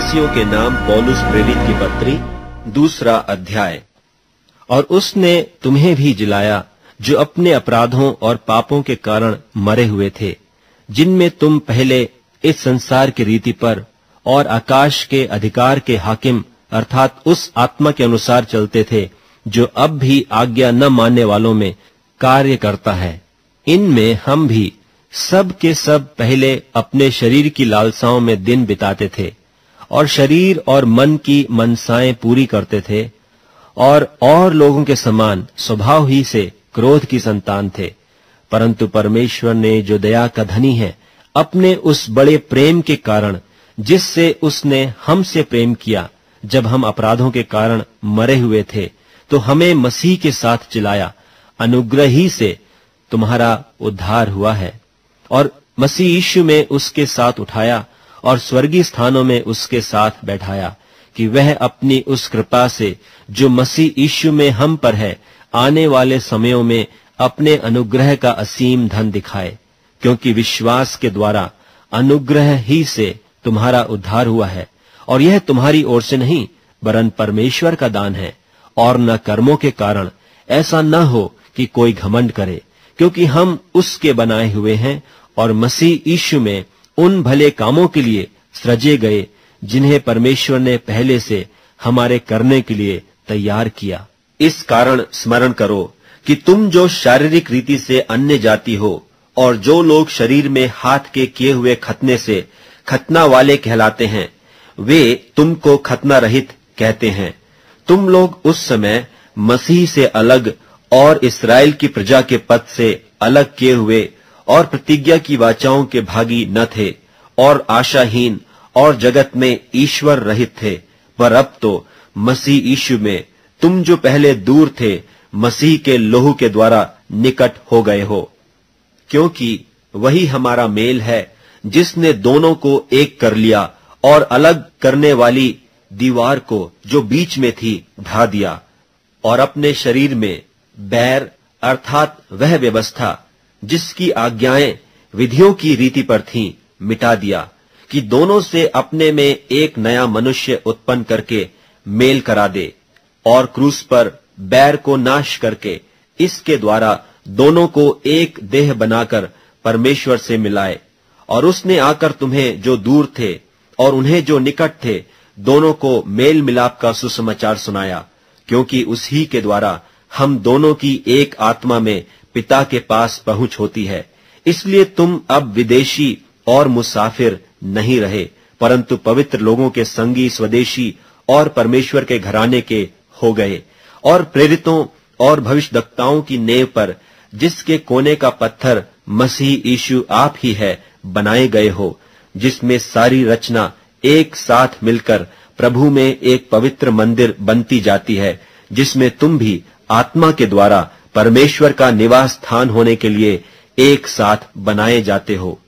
इफिसियों के नाम पौलुस प्रेरित की पत्री 2 अध्याय। और उसने तुम्हें भी जिलाया जो अपने अपराधों और पापों के कारण मरे हुए थे, जिनमें तुम पहले इस संसार की रीति पर और आकाश के अधिकार के हाकिम अर्थात उस आत्मा के अनुसार चलते थे जो अब भी आज्ञा न मानने वालों में कार्य करता है। इनमें हम भी सब के सब पहले अपने शरीर की लालसाओं में दिन बिताते थे और शरीर और मन की मनसाएं पूरी करते थे और लोगों के समान स्वभाव ही से क्रोध की संतान थे। परंतु परमेश्वर ने जो दया का धनी है, अपने उस बड़े प्रेम के कारण जिससे उसने हमसे प्रेम किया, जब हम अपराधों के कारण मरे हुए थे, तो हमें मसीह के साथ जिलाया। अनुग्रह ही से तुम्हारा उद्धार हुआ है और मसीह यीशु में उसके साथ उठाया और स्वर्गीय स्थानों में उसके साथ बैठाया, कि वह अपनी उस कृपा से जो मसीह यीशु में हम पर है, आने वाले समयों में अपने अनुग्रह का असीम धन दिखाए। क्योंकि विश्वास के द्वारा अनुग्रह ही से तुम्हारा उद्धार हुआ है, और यह तुम्हारी ओर से नहीं वरन परमेश्वर का दान है, और न कर्मों के कारण, ऐसा न हो कि कोई घमंड करे। क्योंकि हम उसके बनाए हुए हैं और मसीह यीशु में उन भले कामों के लिए सृजे गए जिन्हें परमेश्वर ने पहले से हमारे करने के लिए तैयार किया। इस कारण स्मरण करो कि तुम जो शारीरिक रीति से अन्य जाति हो और जो लोग शरीर में हाथ के किए हुए खतना से खतना वाले कहलाते हैं, वे तुमको खतना रहित कहते हैं। तुम लोग उस समय मसीह से अलग और इस्राएल की प्रजा के पद से अलग किए हुए और प्रतिज्ञा की वाचाओं के भागी न थे और आशाहीन और जगत में ईश्वर रहित थे। पर अब तो मसीह यीशु में तुम जो पहले दूर थे, मसीह के लहू के द्वारा निकट हो गए हो। क्योंकि वही हमारा मेल है जिसने दोनों को एक कर लिया और अलग करने वाली दीवार को जो बीच में थी ढा दिया, और अपने शरीर में बैर अर्थात वह व्यवस्था जिसकी आज्ञाएं विधियों की रीति पर थीं, मिटा दिया, कि दोनों से अपने में एक नया मनुष्य उत्पन्न करके मेल करा दे, और क्रूस पर बैर को नाश करके इसके द्वारा दोनों को एक देह बनाकर परमेश्वर से मिलाए। और उसने आकर तुम्हें जो दूर थे और उन्हें जो निकट थे, दोनों को मेल मिलाप का सुसमाचार सुनाया। क्योंकि उसी के द्वारा हम दोनों की एक आत्मा में पिता के पास पहुंच होती है। इसलिए तुम अब विदेशी और मुसाफिर नहीं रहे, परंतु पवित्र लोगों के संगी, स्वदेशी और परमेश्वर के घराने के हो गए, और प्रेरितों और भविष्यद्वक्ताओं की नेव पर, जिसके कोने का पत्थर मसीह यीशु आप ही है, बनाए गए हो, जिसमें सारी रचना एक साथ मिलकर प्रभु में एक पवित्र मंदिर बनती जाती है, जिसमें तुम भी आत्मा के द्वारा परमेश्वर का निवास स्थान होने के लिए एक साथ बनाए जाते हो।